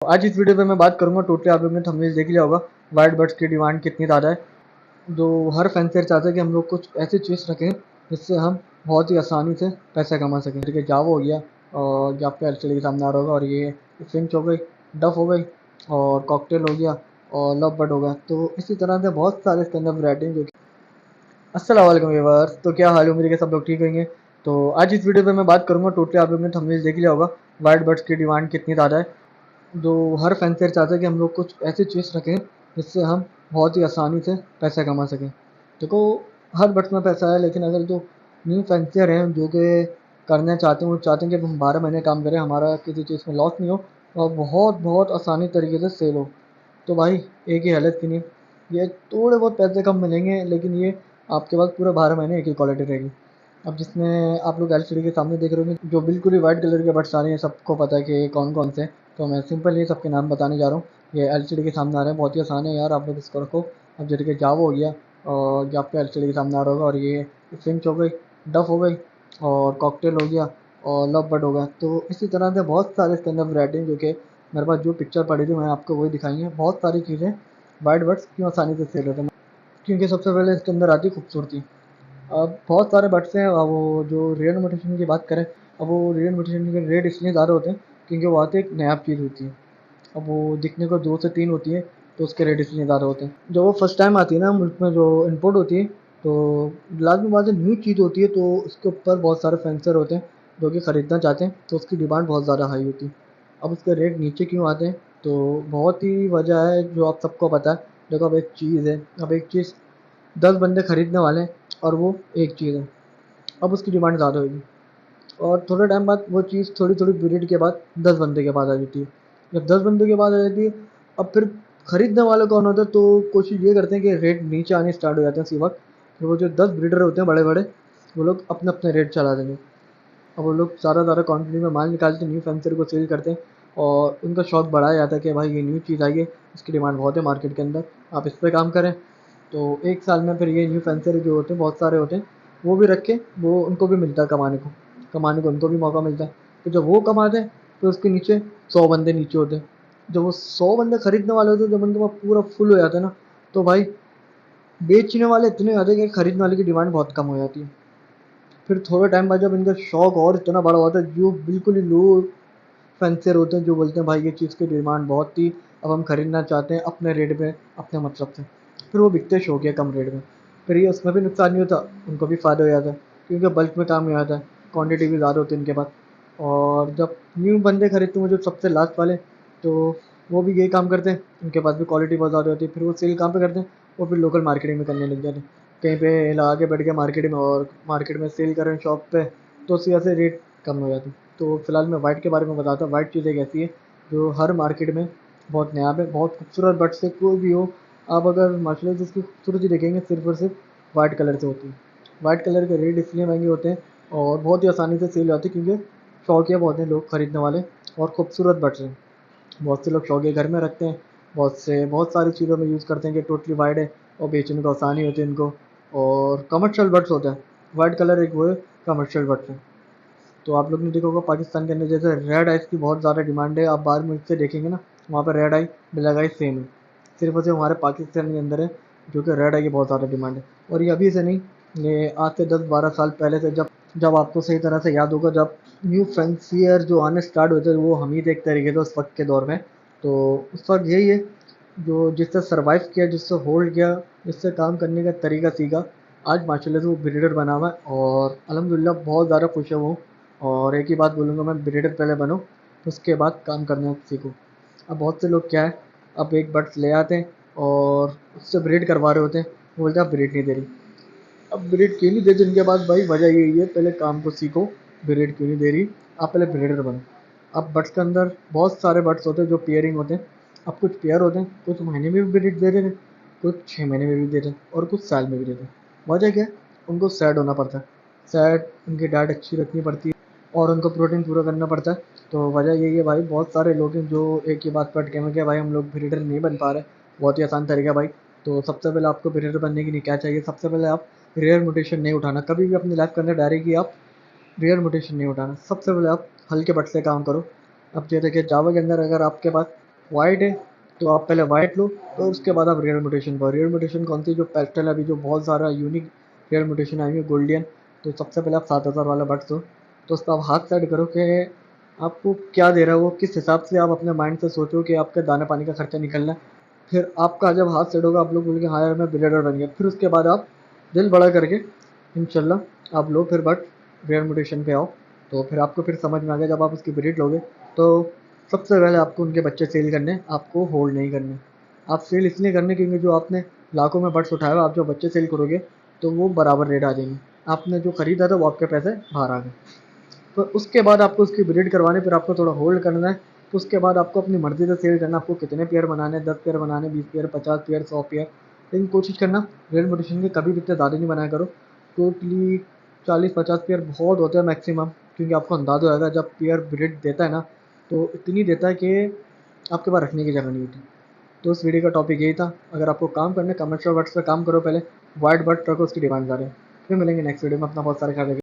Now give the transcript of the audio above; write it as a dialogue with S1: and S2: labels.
S1: आज इस वीडियो पे मैं बात करूंगा टोटली आप लोगों ने थंबनेल देख लिया होगा वाइट बर्ड्स की डिमांड कितनी ज़्यादा है। जो हर फैंसर चाहता है कि हम लोग कुछ ऐसी चीज़ रखें जिससे हम बहुत ही आसानी से पैसा कमा सकें। जैसे कि जावा हो गया और या आपके एलसीडी के सामने आ रहा होगा और ये फिंच हो गई, डफ हो गई और कॉकटेल हो गया और लव बर्ड हो गया। तो इसी तरह से बहुत सारे इसके अंदर वैरायटी हैं जो कि अस्सलाम वालेकुम व्यूअर्स। तो क्या हाल है, उम्मीद है कि सब लोग ठीक होंगे। तो आज इस वीडियो पे मैं बात करूंगा टोटली आप लोगों ने थंबनेल देख लिया होगा वाइट बर्ड्स की डिमांड कितनी ज़्यादा है। जो हर फैंसर चाहता है कि हम लोग कुछ ऐसी चीज़ रखें जिससे हम बहुत ही आसानी से पैसा कमा सकें। देखो, हर बट में पैसा है, लेकिन अगर जो न्यू फैंसर हैं जो कि करना चाहते हैं, वो चाहते हैं कि हम 12 महीने काम करें, हमारा किसी चीज़ में लॉस नहीं हो और बहुत बहुत आसानी तरीके से सेल हो। तो भाई एक ही हालत की नहीं, ये थोड़े बहुत पैसे कम मिलेंगे लेकिन ये आपके पास पूरे 12 महीने एक ही क्वालिटी रहेगी। अब जिसमें आप लोग एलसीडी के सामने देख रहे होंगे जो बिल्कुल ही वाइट कलर के बट्स आ रहे हैं, सबको पता है कि कौन कौन से हैं। तो मैं सिंपल ही सबके नाम बताने जा रहा हूँ। ये एलसीडी के सामने आ रहे हैं, बहुत ही आसान है यार, आप लोग इसको रखो। अब जैसे कि जावा हो गया और जो आपके एलसीडी के सामने आ रहा होगा और ये फिंच हो गई, डफ हो गई और कॉकटेल हो गया और लव बर्ड हो गया। तो इसी तरह से बहुत सारे इसके अंदर वैरायटी जो कि मेरे पास जो पिक्चर पड़ी थी मैं आपको वही दिखाई है। बहुत सारी चीज़ें वाइट बर्ड्स क्यों आसानी से सेल होते हैं, क्योंकि सबसे पहले इसके अंदर आती है खूबसूरती। अब बहुत सारे बट्स हैं। अब वो जो रेयर म्यूटेशन की बात करें, अब वो रेयर म्यूटेशन के रेट इसलिए ज़्यादा होते हैं क्योंकि वो आते एक नायाब चीज़ होती है। अब वो दिखने को 2 से 3 होती है तो उसके रेट इसलिए ज़्यादा होते हैं। जब वो फर्स्ट टाइम आती है ना मुल्क में, जो इम्पोर्ट होती है, तो लाजमी बात है न्यू चीज़ होती है, तो उसके ऊपर बहुत सारे फैंसर होते हैं जो कि ख़रीदना चाहते हैं, तो उसकी डिमांड बहुत ज़्यादा हाई होती है। अब उसके रेट नीचे क्यों आते हैं, तो बहुत ही वजह है जो आप सबको पता है। देखो, अब एक चीज़ है, अब एक चीज़ 10 बंदे खरीदने वाले हैं और वो एक चीज़ है, अब उसकी डिमांड ज़्यादा होगी और थोड़े टाइम बाद वो चीज़ थोड़ी थोड़ी पीरियड के बाद 10 बंदे के पास आ जाती है। जब 10 बंदे के पास आ जाती है, अब फिर खरीदने वाले कौन होते हैं, तो कोशिश ये करते हैं कि रेट नीचे आने स्टार्ट हो जाते हैं उसी वक्त। फिर वो जो 10 ब्रीडर होते हैं बड़े बड़े, वो लोग अपने अपने रेट चला देंगे। अब वो लोग ज़्यादा क्वांटिटी में माल निकालते हैं, न्यू फैंसर को सेल करते हैं और उनका शौक बढ़ाया जाता है कि भाई ये न्यू चीज़ आई है, इसकी डिमांड बहुत है मार्केट के अंदर, आप इस पर काम करें। तो एक साल में फिर ये न्यू फैंसर जो होते हैं बहुत सारे होते हैं, वो भी रख के वो उनको भी मिलता है कमाने को उनको भी मौका मिलता है। तो जब वो कमाते हैं तो उसके नीचे 100 बंदे नीचे होते हैं। जब वो 100 बंदे खरीदने वाले होते हैं, जब उनके पास पूरा फुल हो जाता है ना, तो भाई बेचने वाले इतने ज़्यादा कि खरीदने वाले की डिमांड बहुत कम हो जाती है। फिर थोड़े टाइम बाद जब इनका शौक और इतना बड़ा होता है, जो बिल्कुल ही लो फैंसर होते हैं जो बोलते हैं भाई ये चीज़ की डिमांड बहुत थी, अब हम खरीदना चाहते हैं अपने रेट में, अपने मतलब से। फिर वो बिकते शौक है कम रेट में। फिर ये उसमें भी नुकसान नहीं होता, उनको भी फ़ायदा हो जाता है क्योंकि बल्क में काम हो जाता है, क्वांटिटी भी ज़्यादा होती है इनके पास। और जब न्यू बंदे खरीदते हैं, वो जो सबसे लास्ट वाले, तो वो भी यही काम करते हैं, उनके पास भी क्वालिटी बहुत ज़्यादा होती है। फिर वो सेल कहाँ पे करते हैं, वो फिर लोकल मार्केटिंग में करने लग जाते हैं, कहीं पे लगा के बैठ गया मार्केट में और मार्केट में सेल कर रहे हैं शॉप पे, तो उसी वजह से रेट कम हो जाती है। तो फिलहाल मैं वाइट के बारे में बताता हूँ। वाइट चीज़ एक ऐसी है जो हर मार्केट में बहुत नायाब है, बहुत खूबसूरत बट से कोई भी हो, आप अगर माशाल्लाह से उसकी खूबसूरती देखेंगे सिर्फ और सिर्फ वाइट कलर से होती है। वाइट कलर के रेट इसलिए महंगे होते हैं और बहुत ही आसानी से सेल होती है क्योंकि शौकिया बहुत हैं लोग खरीदने वाले और खूबसूरत बट्स हैं। बहुत से लोग शौकिया घर में रखते हैं, बहुत सारी चीज़ों में यूज़ करते हैं कि टोटली वाइट है और बेचने को आसानी होती है इनको। और कमर्शियल बट्स होते हैं, वाइट कलर एक वो है कमर्शियल बट्स है। तो आप लोग ने देखा होगा पाकिस्तान के अंदर जैसे रेड आइस की बहुत ज़्यादा डिमांड है, आप बाहर मुल्क से देखेंगे ना, वहाँ पर रेड आई ब्लैक आई सेम है, सिर्फ और सिर्फ हमारे पाकिस्तान के अंदर है जो कि रेड आई की बहुत ज़्यादा डिमांड है। और ये अभी से नहीं, ये आज से 10-12 साल पहले से, जब जब आपको सही तरह से याद होगा, जब न्यू फैंसियर जो आने स्टार्ट हुए थे वो हम ही एक तरीके थे उस वक्त के दौर में। तो उस वक्त यही है जो जिससे सर्वाइव किया, जिससे होल्ड किया, जिससे काम करने का तरीका सीखा, आज माशाल्लाह से वो ब्रीडर बना हुआ है और अल्हम्दुलिल्लाह बहुत ज़्यादा खुश है वो। और एक ही बात बोलूँगा मैं, ब्रीडर पहले बनो उसके बाद काम करना सीखो। अब बहुत से लोग क्या है, अब एक बर्ड्स ले आते हैं और उससे ब्रीड करवा रहे होते हैं, वो बोलते हैं आप ब्रीड नहीं दे रही। अब ब्रीड क्यों नहीं देते इनके पास, भाई वजह यही है, पहले काम को सीखो, ब्रीड क्यों नहीं दे रही, आप पहले ब्रीडर बनो। अब बर्ड्स के अंदर बहुत सारे बर्ड्स होते हैं जो पेयरिंग होते हैं। अब कुछ पेयर होते हैं, कुछ महीने में भी ब्रीड दे रहे हैं, कुछ 6 महीने में भी दे रहे हैं और कुछ साल में भी दे रहे हैं। वजह क्या है, उनको सैड होना पड़ता है, सैड उनकी डाइट अच्छी रखनी पड़ती है और उनको प्रोटीन पूरा करना पड़ता है। तो वजह यही है भाई, बहुत सारे लोग हैं जो एक ही बात पर अटके हुए हैं कि भाई हम लोग ब्रीडर नहीं बन पा रहे। बहुत ही आसान तरीका है भाई। तो सबसे पहले आपको ब्रीडर बनने के लिए क्या चाहिए, सबसे पहले आप रेयर म्यूटेशन नहीं उठाना, कभी भी अपनी लाइफ के अंदर डायरेक्टली आप रेयर म्यूटेशन नहीं उठाना। सबसे पहले आप हल्के बट से काम करो। अब ये देखिए जावा के अंदर अगर आपके पास वाइट है तो आप पहले वाइट लो, तो उसके बाद आप रेयर म्यूटेशन पाओ। रेयर म्यूटेशन कौन सी, जो पेस्टल अभी जो बहुत सारा यूनिक रेयर म्यूटेशन आई है गोल्डियन। तो सबसे पहले आप 7000 वाला बट्स हो, तो उसका आप हाथ सेट करो कि आपको क्या दे रहा है वो, किस हिसाब से आप अपने माइंड से सोचो कि आपके दाने पानी का खर्चा निकलना है। फिर आपका जब हाथ सेट होगा, आप लोग बोलेंगे हाँ यार मैं बिलियनर बन गया। फिर उसके बाद आप दिल बड़ा करके इंशाल्लाह आप लो फिर बट रेयर म्यूटेशन पे आओ। तो फिर आपको फिर समझ में आ गया, जब आप उसकी ब्रीड लोगे तो सबसे पहले आपको उनके बच्चे सेल करने हैं, आपको होल्ड नहीं करने। आप सेल इसलिए करने क्योंकि जो आपने लाखों में बट्स उठाए हो, आप जो बच्चे सेल करोगे तो वो बराबर रेट आ जाएंगे। आपने जो खरीदा था वो आपके पैसे बाहर आ गए। तो उसके बाद आपको उसकी ब्रीड करवानी, फिर आपको थोड़ा होल्ड करना है। तो उसके बाद आपको अपनी मर्जी से सेल करना, आपको कितने पेयर बनाने हैं, 10 पेयर बनाने, 20 पेयर, 50 पेयर, 100 पेयर। लेकिन कोशिश करना रेल मोटिवेशन के कभी भी इतने ज़्यादा नहीं बनाया करो। टोटली 40-50 पेयर बहुत होते हैं मैक्सिमम, क्योंकि आपको अंदाजा हो जाएगा जब पेयर ब्रीड देता है ना, तो इतनी देता है कि आपके पास रखने की जगह नहीं होती। तो इस वीडियो का टॉपिक यही था। अगर आपको काम करना है कमर्शियल वर्ड्स पे काम करो, पहले वाइट बर्ड रखो, उसकी डिमांड करें। फिर मिलेंगे नेक्स्ट वीडियो में। अपना बहुत सारे ख्याल रखिए।